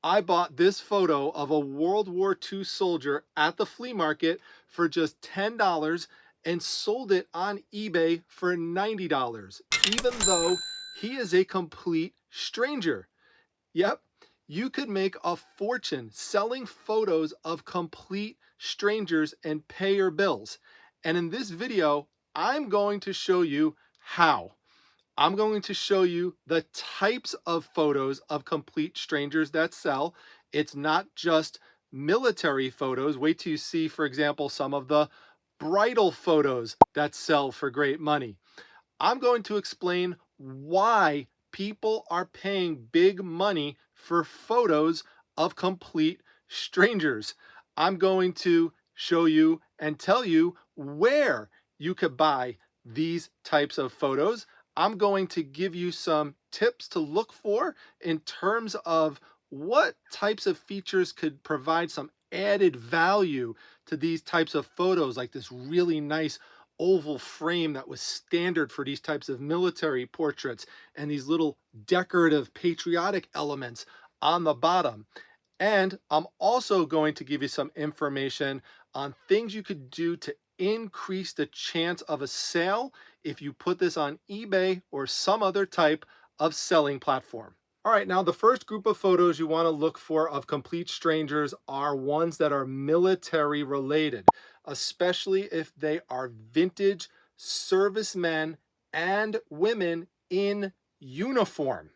I bought this photo of a World War II soldier at the flea market for just $10 and sold it on eBay for $90, even though he is a complete stranger. Yep, you could make a fortune selling photos of complete strangers and pay your bills. And in this video, I'm going to show you how. I'm going to show you the types of photos of complete strangers that sell. It's not just military photos. Wait till you see, for example, some of the bridal photos that sell for great money. I'm going to explain why people are paying big money for photos of complete strangers. I'm going to show you and tell you where you could buy these types of photos. I'm going to give you some tips to look for in terms of what types of features could provide some added value to these types of photos, like this really nice oval frame that was standard for these types of military portraits, and these little decorative patriotic elements on the bottom. And I'm also going to give you some information on things you could do to increase the chance of a sale if you put this on eBay or some other type of selling platform. All right, now the first group of photos you want to look for of complete strangers are ones that are military related, especially if they are vintage servicemen and women in uniform.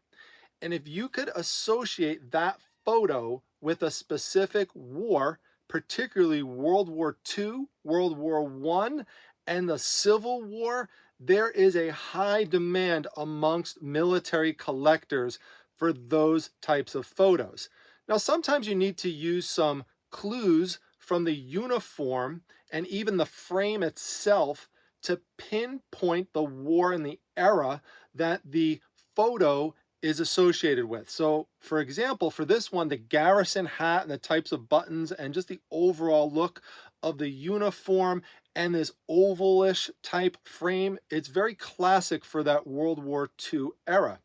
And if you could associate that photo with a specific war, particularly World War II, World War I, and the Civil War, there is a high demand amongst military collectors for those types of photos. Now, sometimes you need to use some clues from the uniform and even the frame itself to pinpoint the war and the era that the photo is associated with. So, for example, for this one, the garrison hat and the types of buttons and just the overall look of the uniform and this ovalish type frame, it's very classic for that World War II era.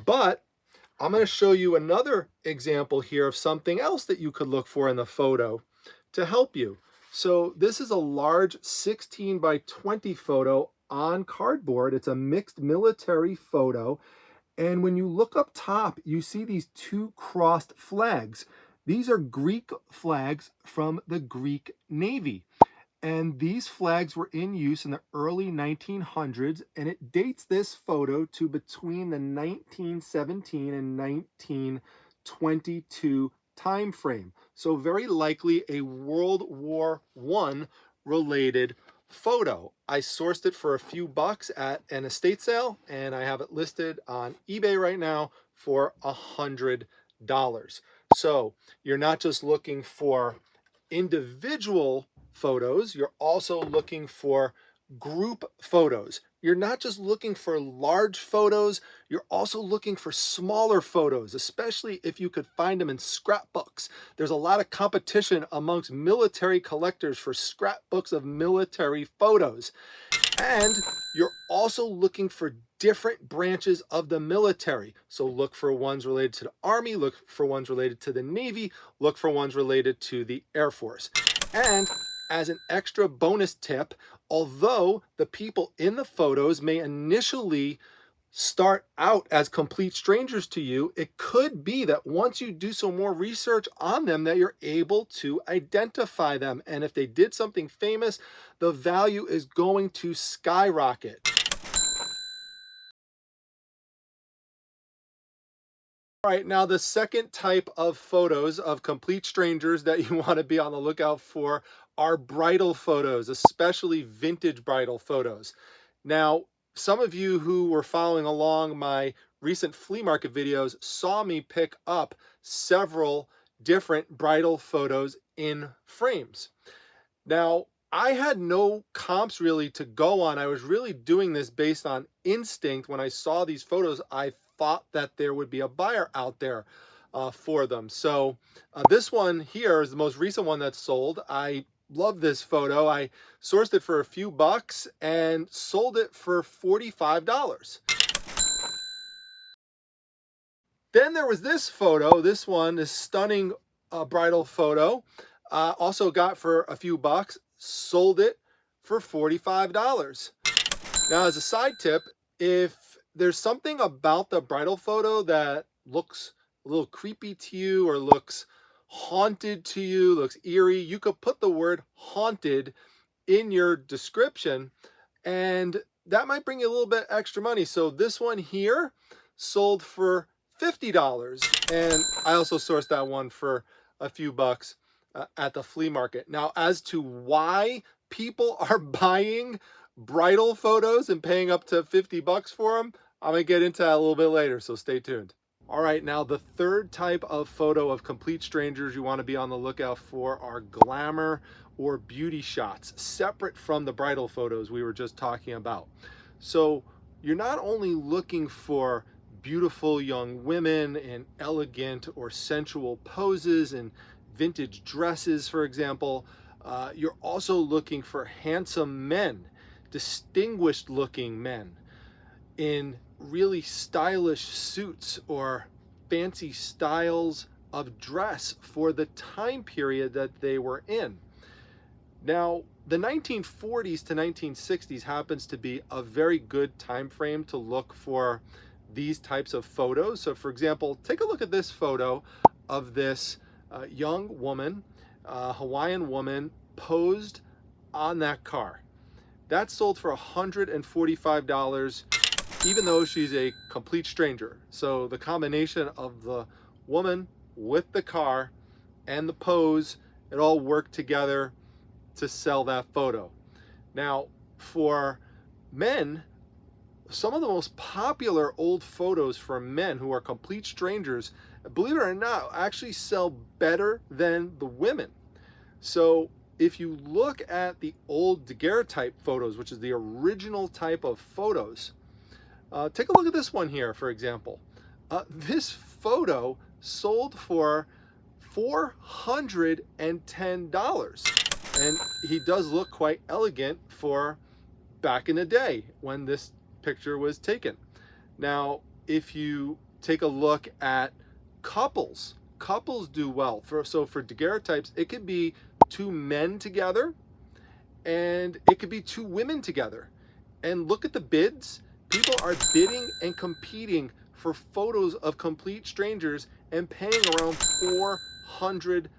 But I'm going to show you another example here of something else that you could look for in the photo to help you. So this is a large 16 by 20 photo on cardboard. It's a mixed military photo. And when you look up top, you see these two crossed flags. These are Greek flags from the Greek Navy. And these flags were in use in the early 1900s, and it dates this photo to between the 1917 and 1922 time frame. So very likely a World War I related photo. I sourced it for a few bucks at an estate sale, and I have it listed on eBay right now for $100. So you're not just looking for individual photos, you're also looking for group photos. You're not just looking for large photos, you're also looking for smaller photos, especially if you could find them in scrapbooks. There's a lot of competition amongst military collectors for scrapbooks of military photos. And you're also looking for different branches of the military. So look for ones related to the Army, look for ones related to the Navy, look for ones related to the Air Force. And as an extra bonus tip, although the people in the photos may initially start out as complete strangers to you, it could be that once you do some more research on them that you're able to identify them. And if they did something famous, the value is going to skyrocket. All right, now the second type of photos of complete strangers that you want to be on the lookout for are bridal photos, especially vintage bridal photos. Now, some of you who were following along my recent flea market videos saw me pick up several different bridal photos in frames. Now, I had no comps really to go on. I was really doing this based on instinct. When I saw these photos, I thought that there would be a buyer out there for them. So this one here is the most recent one that's sold. I love this photo. I sourced it for a few bucks and sold it for $45. Then there was this photo. This one is stunning bridal photo. Also got for a few bucks. Sold it for $45. Now, as a side tip, if there's something about the bridal photo that looks a little creepy to you or looks haunted to you, looks eerie, you could put the word haunted in your description, and that might bring you a little bit extra money. So this one here sold for $50, and I also sourced that one for a few bucks at the flea market. Now, as to why people are buying bridal photos and paying up to 50 bucks for them, I'm gonna get into that a little bit later, so stay tuned. All right, now the third type of photo of complete strangers you want to be on the lookout for are glamour or beauty shots, separate from the bridal photos we were just talking about. So you're not only looking for beautiful young women in elegant or sensual poses and vintage dresses, for example. You're also looking for handsome men, distinguished looking men in really stylish suits or fancy styles of dress for the time period that they were in. Now, the 1940s to 1960s happens to be a very good time frame to look for these types of photos. So for example, take a look at this photo of this young woman, Hawaiian woman, posed on that car. That sold for $145, even though she's a complete stranger. So the combination of the woman with the car and the pose, it all worked together to sell that photo. Now, for men, some of the most popular old photos for men who are complete strangers, believe it or not, actually sell better than the women. So if you look at the old daguerreotype photos, which is the original type of photos, take a look at this one here, for example. This photo sold for $410. And he does look quite elegant for back in the day when this picture was taken. Now, if you take a look at couples do well. So for daguerreotypes, it could be two men together and it could be two women together. And look at the bids. People are bidding and competing for photos of complete strangers and paying around $400.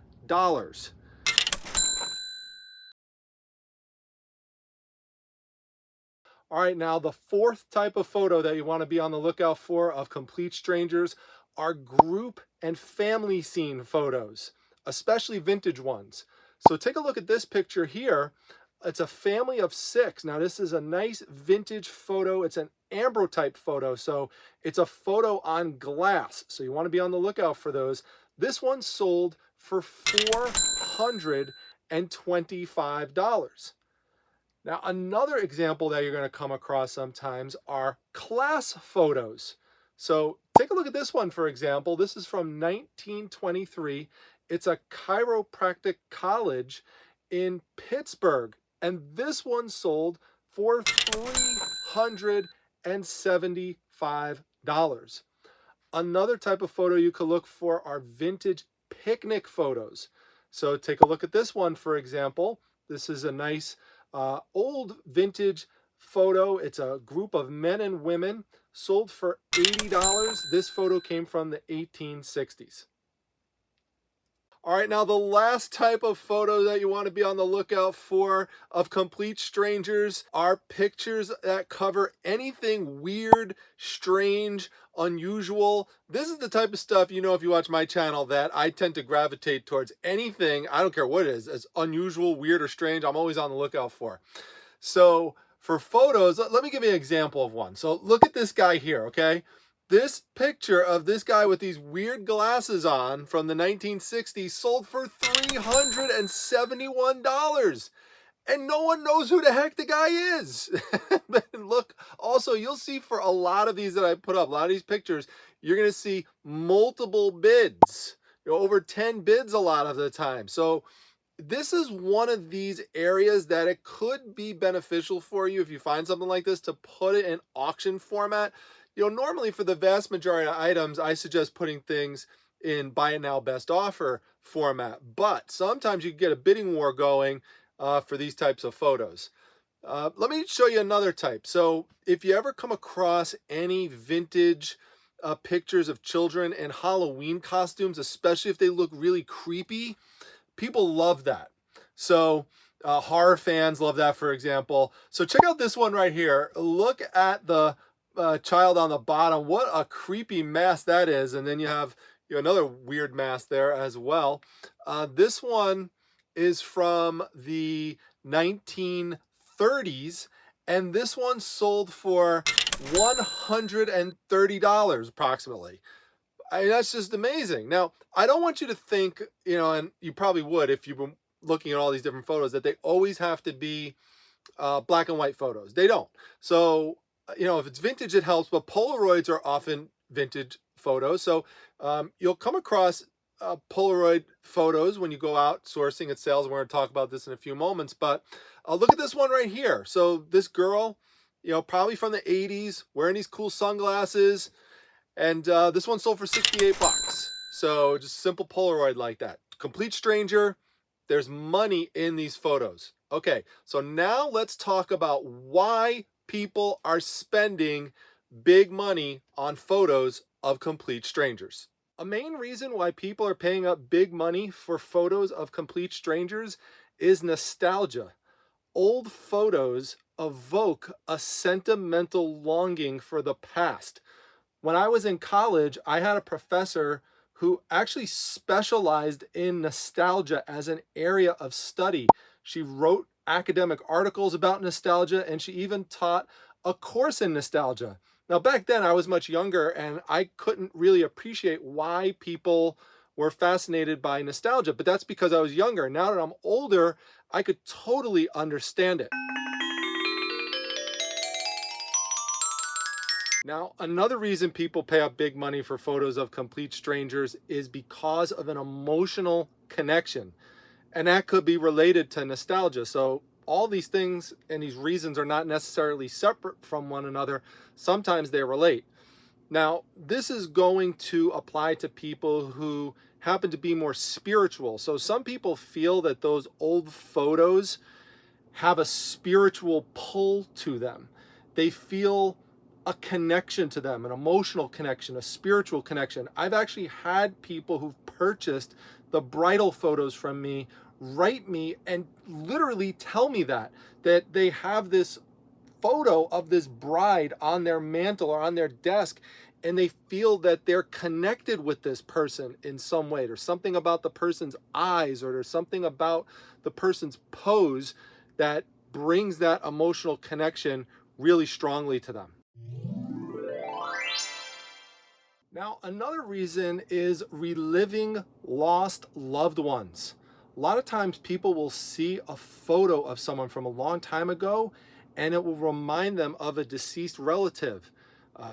All right, now the fourth type of photo that you want to be on the lookout for of complete strangers are group and family scene photos, especially vintage ones. So take a look at this picture here. It's a family of 6. Now this is a nice vintage photo. It's an ambrotype photo, so it's a photo on glass. So you want to be on the lookout for those. This one sold for $425. Now, another example that you're going to come across sometimes are class photos. So take a look at this one, for example. This is from 1923. It's a chiropractic college in Pittsburgh. And this one sold for $375. Another type of photo you could look for are vintage picnic photos. So take a look at this one, for example. This is a nice old vintage photo. It's a group of men and women, sold for $80. This photo came from the 1860s. All right, now the last type of photo that you want to be on the lookout for of complete strangers are pictures that cover anything weird, strange, unusual. This is the type of stuff, you know, if you watch my channel, that I tend to gravitate towards anything, I don't care what it is, as unusual, weird, or strange, I'm always on the lookout for. So for photos, let me give you an example of one. So look at this guy here, okay? This picture of this guy with these weird glasses on from the 1960s sold for $371. And no one knows who the heck the guy is. But look, also, you'll see for a lot of these that I put up, a lot of these pictures, you're going to see multiple bids. Over 10 bids a lot of the time. So this is one of these areas that it could be beneficial for you if you find something like this to put it in auction format. Normally for the vast majority of items, I suggest putting things in buy it now, best offer format. But sometimes you can get a bidding war going for these types of photos. Let me show you another type. So if you ever come across any vintage pictures of children in Halloween costumes, especially if they look really creepy, people love that. So horror fans love that, for example. So check out this one right here. Look at the child on the bottom. What a creepy mask that is. And then you have another weird mask there as well. This one is from the 1930s, and this one sold for $130 approximately. That's just amazing. Now, I don't want you to think, and you probably would if you've been looking at all these different photos, that they always have to be black and white photos. They don't. So, if it's vintage, it helps, but Polaroids are often vintage photos. So you'll come across Polaroid photos when you go out sourcing at sales. We're going to talk about this in a few moments, but look at this one right here. So this girl, probably from the 80s, wearing these cool sunglasses, and this one sold for 68 bucks. So just simple Polaroid like that. Complete stranger. There's money in these photos. Okay, so now let's talk about why people are spending big money on photos of complete strangers. A main reason why people are paying up big money for photos of complete strangers is nostalgia. Old photos evoke a sentimental longing for the past. When I was in college, I had a professor who actually specialized in nostalgia as an area of study. She wrote academic articles about nostalgia, and she even taught a course in nostalgia. Now, back then, I was much younger, and I couldn't really appreciate why people were fascinated by nostalgia, but that's because I was younger. Now that I'm older, I could totally understand it. Now, another reason people pay up big money for photos of complete strangers is because of an emotional connection. And that could be related to nostalgia. So all these things and these reasons are not necessarily separate from one another. Sometimes they relate. Now, this is going to apply to people who happen to be more spiritual. So some people feel that those old photos have a spiritual pull to them. They feel a connection to them, an emotional connection, a spiritual connection. I've actually had people who've purchased the bridal photos from me write me and literally tell me that they have this photo of this bride on their mantle or on their desk, and they feel that they're connected with this person in some way. There's something about the person's eyes, or there's something about the person's pose that brings that emotional connection really strongly to them. Now, another reason is reliving lost loved ones. A lot of times people will see a photo of someone from a long time ago, and it will remind them of a deceased relative,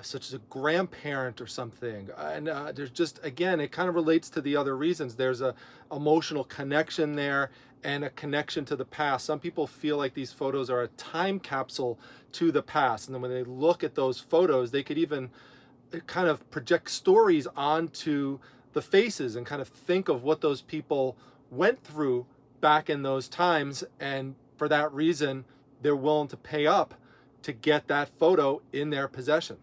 such as a grandparent or something. And there's just, again, it kind of relates to the other reasons. There's a emotional connection there and a connection to the past. Some people feel like these photos are a time capsule to the past. And then when they look at those photos, they could even kind of project stories onto the faces and kind of think of what those people went through back in those times. And for that reason, they're willing to pay up to get that photo in their possession.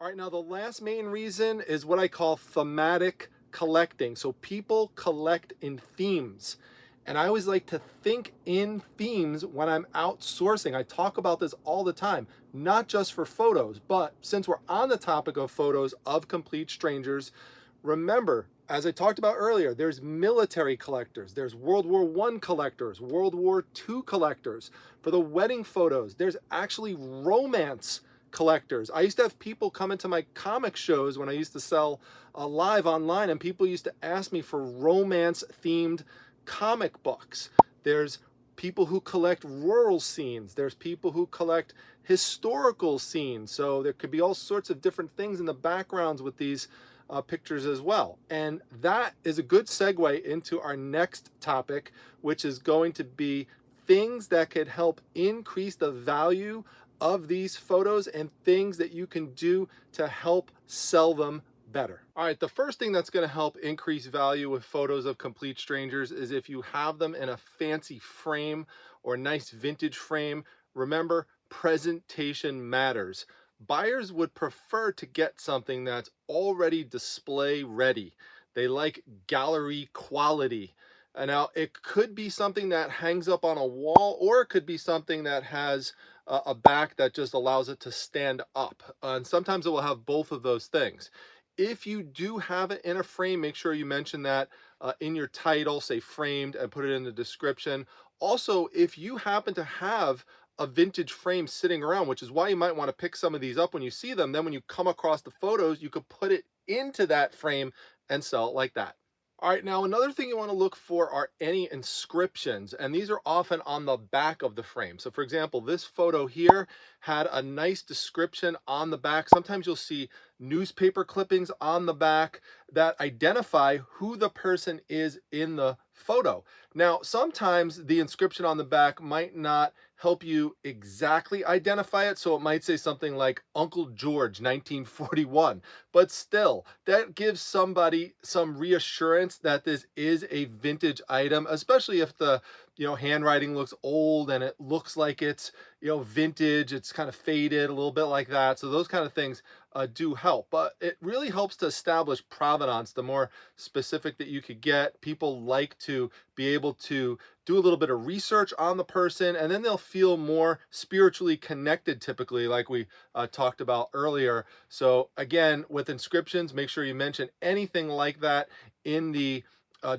All right, now the last main reason is what I call thematic collecting. So people collect in themes. And I always like to think in themes when I'm outsourcing. I talk about this all the time, not just for photos, but since we're on the topic of photos of complete strangers, remember, as I talked about earlier, there's military collectors, there's World War I collectors, World War II collectors. For the wedding photos, there's actually romance collectors. I used to have people come into my comic shows when I used to sell live online, and people used to ask me for romance themed comic books. There's people who collect rural scenes. There's people who collect historical scenes. So there could be all sorts of different things in the backgrounds with these pictures as well. And that is a good segue into our next topic, which is going to be things that could help increase the value of these photos and things that you can do to help sell them better. All right, the first thing that's going to help increase value with photos of complete strangers is if you have them in a fancy frame or nice vintage frame. Remember, presentation matters. Buyers would prefer to get something that's already display ready. They like gallery quality. And now it could be something that hangs up on a wall, or it could be something that has a back that just allows it to stand up. And sometimes it will have both of those things. If you do have it in a frame, make sure you mention that in your title, say framed, and put it in the description. Also, if you happen to have a vintage frame sitting around, which is why you might want to pick some of these up when you see them, then when you come across the photos, you could put it into that frame and sell it like that. All right, now another thing you want to look for are any inscriptions, and these are often on the back of the frame. So for example, this photo here had a nice description on the back. Sometimes you'll see newspaper clippings on the back that identify who the person is in the photo. Now, sometimes the inscription on the back might not help you exactly identify it. So it might say something like Uncle George, 1941, but still that gives somebody some reassurance that this is a vintage item, especially if the handwriting looks old and it looks like it's vintage, it's kind of faded a little bit like that. So those kind of things do help, but it really helps to establish provenance. The more specific that you could get, people like to be able to do a little bit of research on the person, and then they'll feel more spiritually connected, typically, like we talked about earlier. So again, with inscriptions, make sure you mention anything like that in the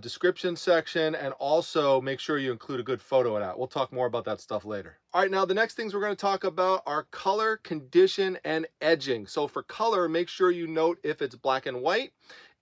description section, and also make sure you include a good photo of that. We'll talk more about that stuff later. All right, now the next things we're going to talk about are color, condition, and edging. So for color, make sure you note if it's black and white,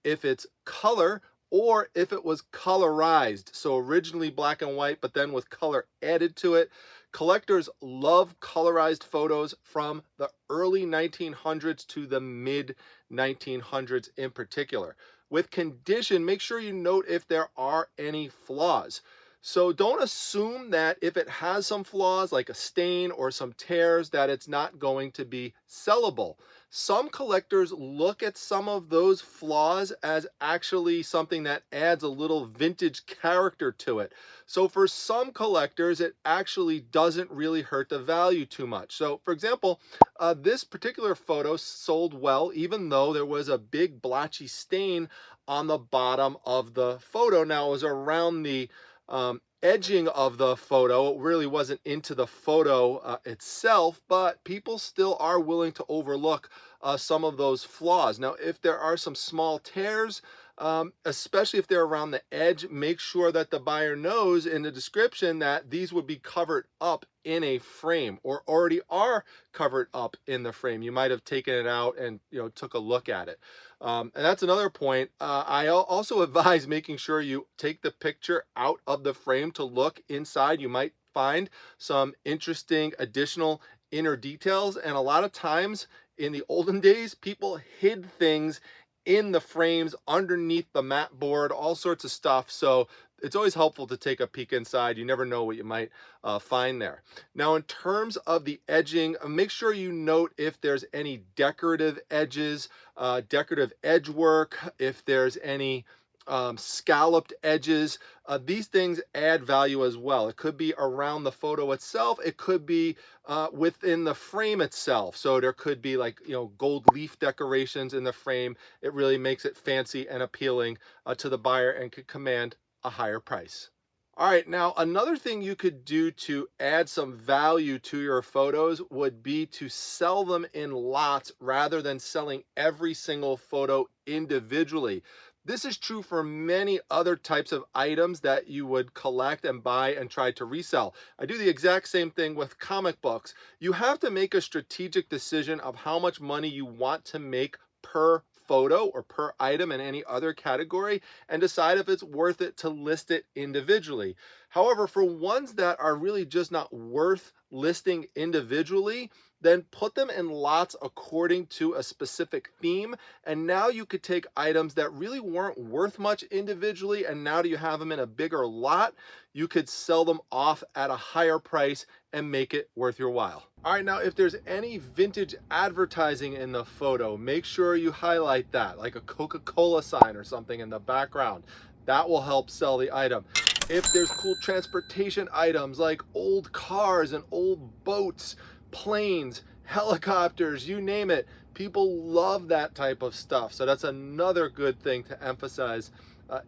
if it's color, or if it was colorized. So originally black and white, but then with color added to it. Collectors love colorized photos from the early 1900s to the mid 1900s in particular. With condition, make sure you note if there are any flaws. So don't assume that if it has some flaws like a stain or some tears that it's not going to be sellable. Some collectors look at some of those flaws as actually something that adds a little vintage character to it. So for some collectors, it actually doesn't really hurt the value too much. So for example, this particular photo sold well, even though there was a big blotchy stain on the bottom of the photo. Now it was around the edging of the photo. It really wasn't into the photo itself, but people still are willing to overlook some of those flaws. Now, if there are some small tears, especially if they're around the edge, make sure that the buyer knows in the description that these would be covered up in a frame, or already are covered up in the frame. You might have taken it out and took a look at it. And that's another point. I also advise making sure you take the picture out of the frame to look inside. You might find some interesting additional inner details. And a lot of times in the olden days, people hid things in the frames, underneath the mat board, all sorts of stuff. So it's always helpful to take a peek inside. You never know what you might find there. Now, in terms of the edging, make sure you note if there's any decorative edges, decorative edge work, if there's any scalloped edges. These things add value as well. It could be around the photo itself. It could be within the frame itself. So there could be like, gold leaf decorations in the frame. It really makes it fancy and appealing to the buyer and could command a higher price. All right, now another thing you could do to add some value to your photos would be to sell them in lots rather than selling every single photo individually. This is true for many other types of items that you would collect and buy and try to resell. I do the exact same thing with comic books. You have to make a strategic decision of how much money you want to make per photo or per item in any other category, and decide if it's worth it to list it individually. However, for ones that are really just not worth listing individually, then put them in lots according to a specific theme. And now you could take items that really weren't worth much individually, and now that you have them in a bigger lot, you could sell them off at a higher price and make it worth your while. All right, now if there's any vintage advertising in the photo, make sure you highlight that, like a Coca-Cola sign or something in the background. That will help sell the item. If there's cool transportation items like old cars and old boats, planes, helicopters, you name it, people love that type of stuff. So that's another good thing to emphasize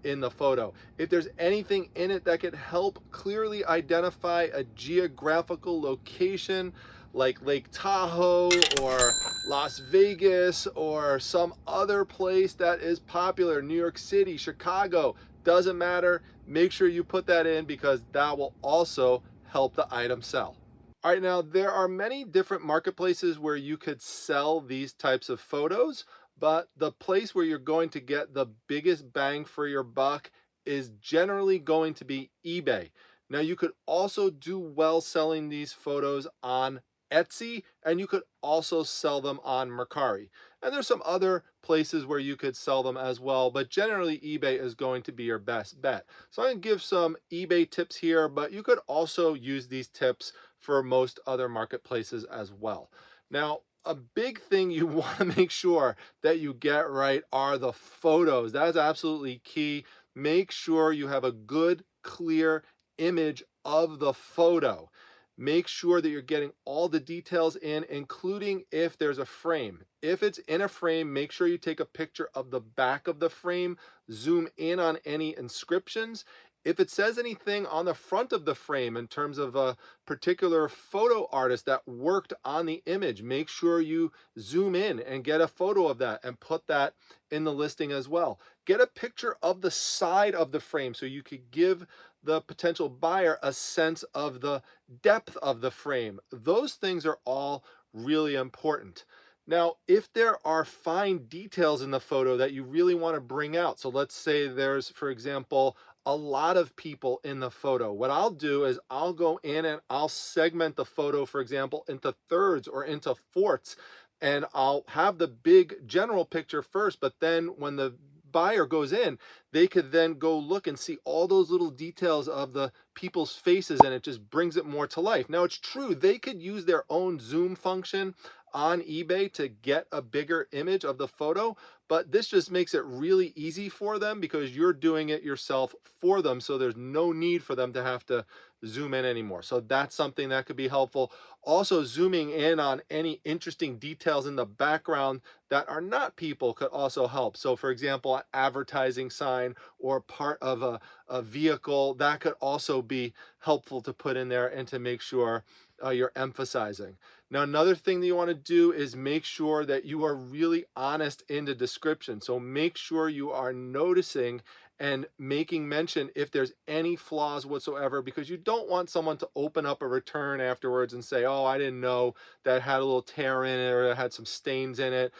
in the photo. If there's anything in it that could help clearly identify a geographical location like Lake Tahoe or Las Vegas or some other place that is popular, New York City, Chicago, doesn't matter. Make sure you put that in because that will also help the item sell. All right, now there are many different marketplaces where you could sell these types of photos, but the place where you're going to get the biggest bang for your buck is generally going to be eBay. Now you could also do well selling these photos on Etsy, and you could also sell them on Mercari. And there's some other places where you could sell them as well, but generally eBay is going to be your best bet. So I'm going to give some eBay tips here, but you could also use these tips for most other marketplaces as well. Now, a big thing you want to make sure that you get right are the photos. That's absolutely key. Make sure you have a good, clear image of the photo. Make sure that you're getting all the details in, including if there's a frame. If it's in a frame, make sure you take a picture of the back of the frame, zoom in on any inscriptions. If it says anything on the front of the frame in terms of a particular photo artist that worked on the image, make sure you zoom in and get a photo of that and put that in the listing as well. Get a picture of the side of the frame so you could give the potential buyer a sense of the depth of the frame. Those things are all really important. Now, if there are fine details in the photo that you really want to bring out, so let's say there's, for example, a lot of people in the photo. What I'll do is I'll go in and I'll segment the photo, for example, into thirds or into fourths, and I'll have the big general picture first, but then when the buyer goes in, they could then go look and see all those little details of the people's faces, and it just brings it more to life. Now, it's true, they could use their own zoom function on eBay to get a bigger image of the photo, but this just makes it really easy for them because you're doing it yourself for them, so there's no need for them to have to zoom in anymore. So that's something that could be helpful. Also, zooming in on any interesting details in the background that are not people could also help. So for example, an advertising sign or part of a vehicle, that could also be helpful to put in there and to make sure you're emphasizing. Now, another thing that you want to do is make sure that you are really honest in the description. So make sure you are noticing and making mention if there's any flaws whatsoever, because you don't want someone to open up a return afterwards and say, oh, I didn't know that had a little tear in it or it had some stains in it.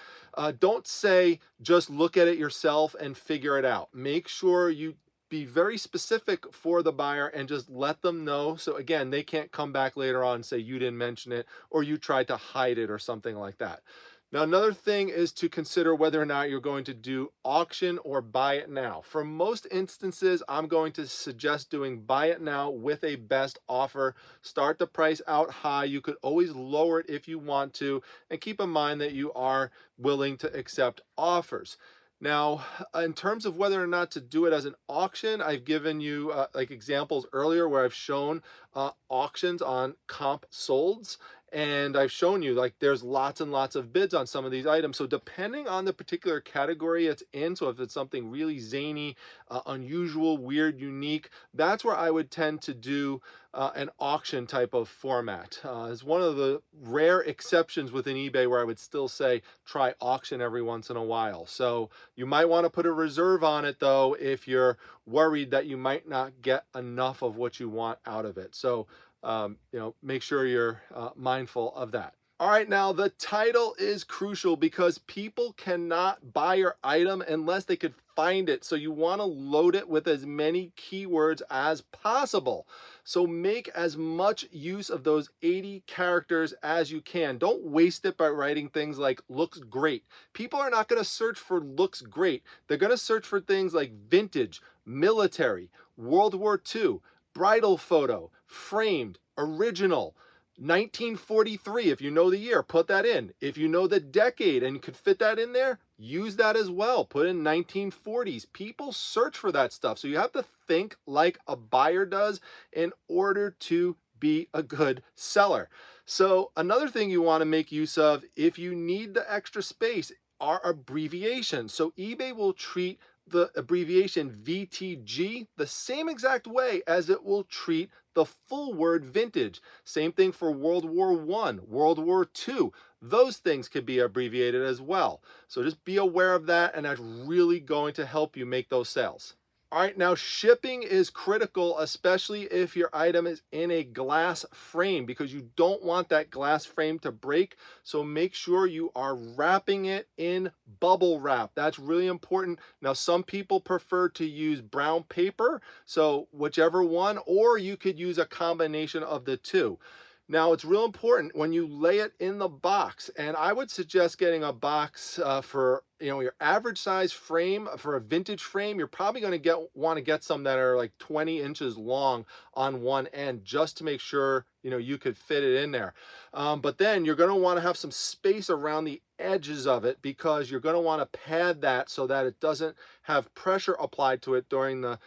Don't say, just look at it yourself and figure it out. Make sure you be very specific for the buyer and just let them know. So again, they can't come back later on and say you didn't mention it or you tried to hide it or something like that. Now, another thing is to consider whether or not you're going to do auction or buy it now. For most instances, I'm going to suggest doing buy it now with a best offer. Start the price out high. You could always lower it if you want to, and keep in mind that you are willing to accept offers. Now, in terms of whether or not to do it as an auction, I've given you like examples earlier where I've shown auctions on comp solds, and I've shown you like there's lots and lots of bids on some of these items. So depending on the particular category it's in, so if it's something really zany, unusual, weird, unique, that's where I would tend to do an auction type of format. It's one of the rare exceptions within eBay where I would still say try auction every once in a while. So you might want to put a reserve on it though if you're worried that you might not get enough of what you want out of it. So make sure you're mindful of that. All right, now the title is crucial because people cannot buy your item unless they could find it. So you want to load it with as many keywords as possible. So make as much use of those 80 characters as you can. Don't waste it by writing things like looks great. People are not going to search for looks great. They're going to search for things like vintage, military, World War II, bridal photo, framed, original. 1943, if you know the year, put that in. If you know the decade and could fit that in there, use that as well. Put in 1940s. People search for that stuff. So you have to think like a buyer does in order to be a good seller. So another thing you want to make use of, if you need the extra space, are abbreviations. So eBay will treat the abbreviation VTG the same exact way as it will treat the full word vintage. Same thing for World War I, World War II. Those things could be abbreviated as well. So just be aware of that, and that's really going to help you make those sales. All right, now shipping is critical, especially if your item is in a glass frame, because you don't want that glass frame to break. So make sure you are wrapping it in bubble wrap. That's really important. Now, some people prefer to use brown paper, so whichever one, or you could use a combination of the two. Now, it's real important when you lay it in the box, and I would suggest getting a box for your average size frame. For a vintage frame, you're probably going to want to get some that are like 20 inches long on one end, just to make sure you could fit it in there. But then you're going to want to have some space around the edges of it, because you're going to want to pad that so that it doesn't have pressure applied to it during the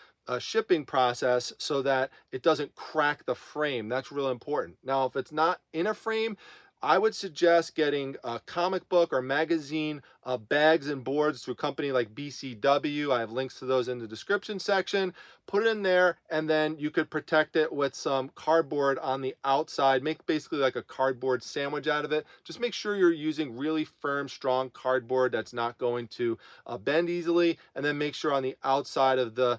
shipping process, so that it doesn't crack the frame. That's real important. Now, if it's not in a frame, I would suggest getting a comic book or magazine bags and boards through a company like BCW. I have links to those in the description section. Put it in there, and then you could protect it with some cardboard on the outside. Make basically like a cardboard sandwich out of it. Just make sure you're using really firm, strong cardboard that's not going to bend easily. And then make sure on the outside of the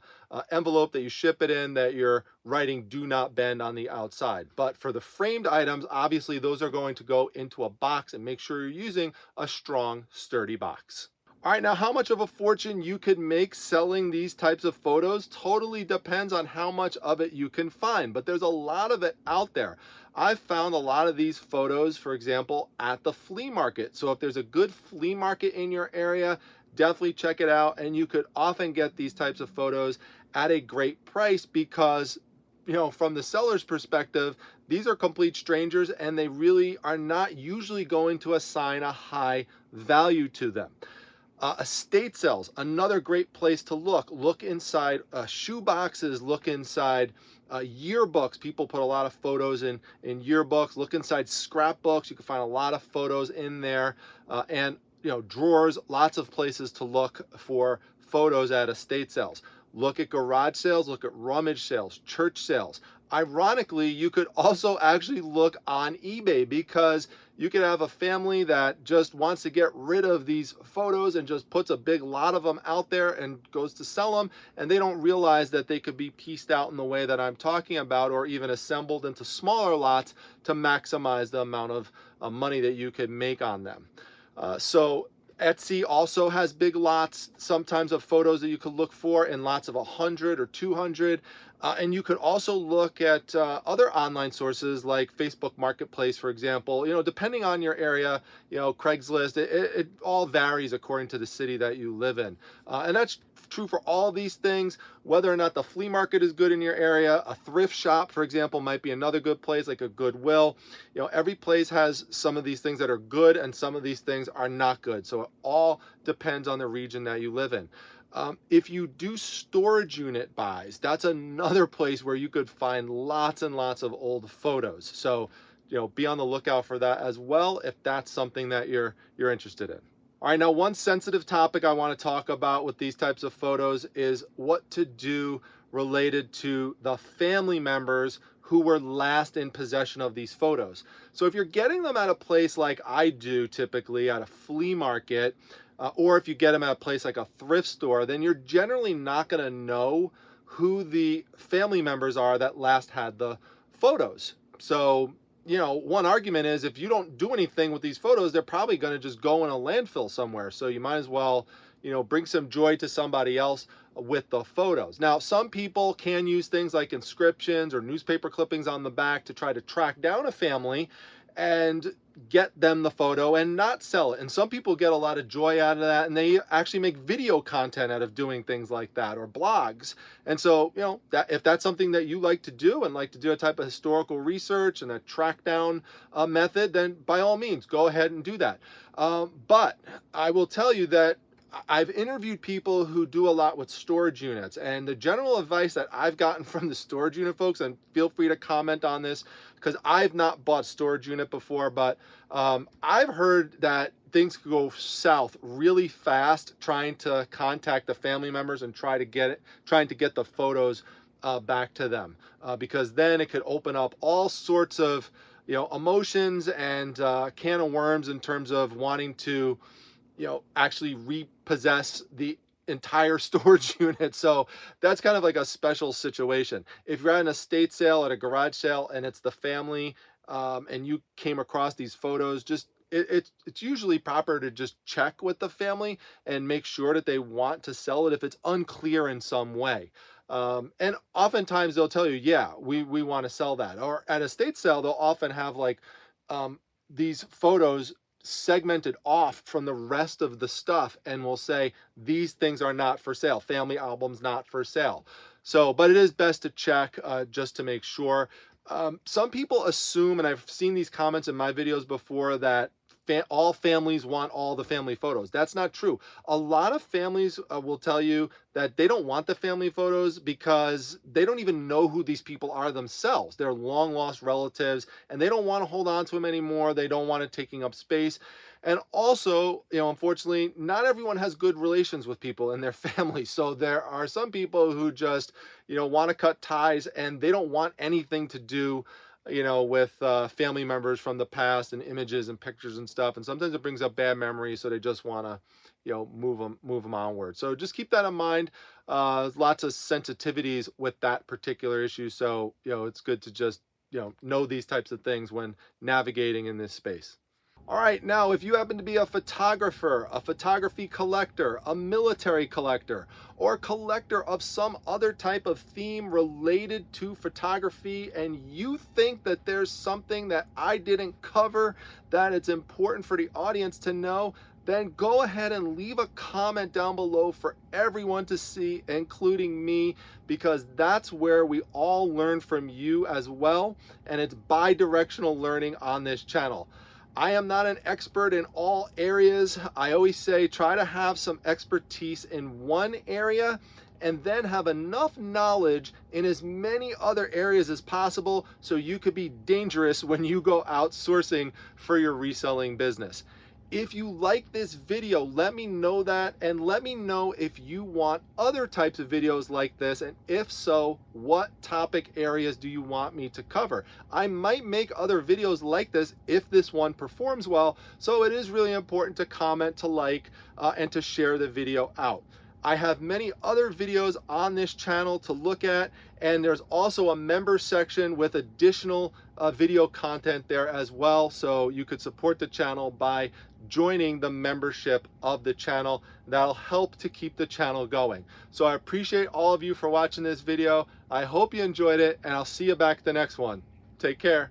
envelope that you ship it in that you're writing "do not bend" on the outside. But for the framed items, obviously those are going to go into a box, and make sure you're using a strong, sturdy box. All right, now how much of a fortune you could make selling these types of photos totally depends on how much of it you can find, but there's a lot of it out there. I've found a lot of these photos, for example, at the flea market. So if there's a good flea market in your area, definitely check it out, and you could often get these types of photos at a great price, because from the seller's perspective, these are complete strangers, and they really are not usually going to assign a high value to them. Estate sales, another great place to look. Look inside shoe boxes, look inside yearbooks. People put a lot of photos in yearbooks. Look inside scrapbooks. You can find a lot of photos in there. And drawers, lots of places to look for photos at estate sales. Look at garage sales, look at rummage sales, church sales. Ironically, you could also actually look on eBay, because you could have a family that just wants to get rid of these photos and just puts a big lot of them out there and goes to sell them, and they don't realize that they could be pieced out in the way that I'm talking about, or even assembled into smaller lots to maximize the amount of money that you could make on them. So Etsy also has big lots sometimes of photos that you could look for, in lots of 100 or 200. And you could also look at other online sources like Facebook Marketplace, for example. Depending on your area, Craigslist, it all varies according to the city that you live in. And that's true for all these things. Whether or not the flea market is good in your area, a thrift shop, for example, might be another good place, like a Goodwill. Every place has some of these things that are good, and some of these things are not good. So it all depends on the region that you live in. If you do storage unit buys, that's another place where you could find lots and lots of old photos. So, be on the lookout for that as well, if that's something that you're interested in. All right, now one sensitive topic I want to talk about with these types of photos is what to do related to the family members who were last in possession of these photos. So if you're getting them at a place like I do, typically at a flea market, or if you get them at a place like a thrift store, then you're generally not going to know who the family members are that last had the photos. So, one argument is if you don't do anything with these photos, they're probably going to just go in a landfill somewhere. So you might as well, bring some joy to somebody else with the photos. Now, some people can use things like inscriptions or newspaper clippings on the back to try to track down a family and get them the photo and not sell it. And some people get a lot of joy out of that, and they actually make video content out of doing things like that, or blogs. And so, if that's something that you like to do and like to do a type of historical research and a track down method, then by all means, go ahead and do that. But I will tell you that I've interviewed people who do a lot with storage units, and the general advice that I've gotten from the storage unit folks, and feel free to comment on this because I've not bought storage unit before, but I've heard that things could go south really fast trying to contact the family members and trying to get the photos back to them, because then it could open up all sorts of emotions and can of worms in terms of wanting to actually repossess the entire storage unit. So that's kind of like a special situation. If you're at an estate sale, at a garage sale, and it's the family, and you came across these photos, it's usually proper to just check with the family and make sure that they want to sell it if it's unclear in some way. And oftentimes they'll tell you, yeah, we want to sell that. Or at a estate sale, they'll often have like these photos segmented off from the rest of the stuff and will say these things are not for sale, family albums not for sale. So, but it is best to check just to make sure. Some people assume, and I've seen these comments in my videos before, that all families want all the family photos. That's not true. A lot of families will tell you that they don't want the family photos because they don't even know who these people are themselves. They're long lost relatives and they don't want to hold on to them anymore. They don't want it taking up space. And also, unfortunately, not everyone has good relations with people in their family. So there are some people who just, want to cut ties and they don't want anything to do with family members from the past and images and pictures and stuff. And sometimes it brings up bad memories, so they just want to, move them onward. So just keep that in mind. There's lots of sensitivities with that particular issue. So, it's good to just, know these types of things when navigating in this space. All right, now if you happen to be a photographer, a photography collector, a military collector, or a collector of some other type of theme related to photography, and you think that there's something that I didn't cover that it's important for the audience to know, then go ahead and leave a comment down below for everyone to see, including me, because that's where we all learn from you as well, and it's bi-directional learning on this channel. I am not an expert in all areas. I always say try to have some expertise in one area and then have enough knowledge in as many other areas as possible so you could be dangerous when you go out sourcing for your reselling business. If you like this video, let me know that, and let me know if you want other types of videos like this, and if so, what topic areas do you want me to cover? I might make other videos like this if this one performs well, so it is really important to comment, to like, and to share the video out. I have many other videos on this channel to look at, and there's also a member section with additional video content there as well, so you could support the channel by joining the membership of the channel. That'll help to keep the channel going. So I appreciate all of you for watching this video. I hope you enjoyed it, and I'll see you back at the next one. Take care.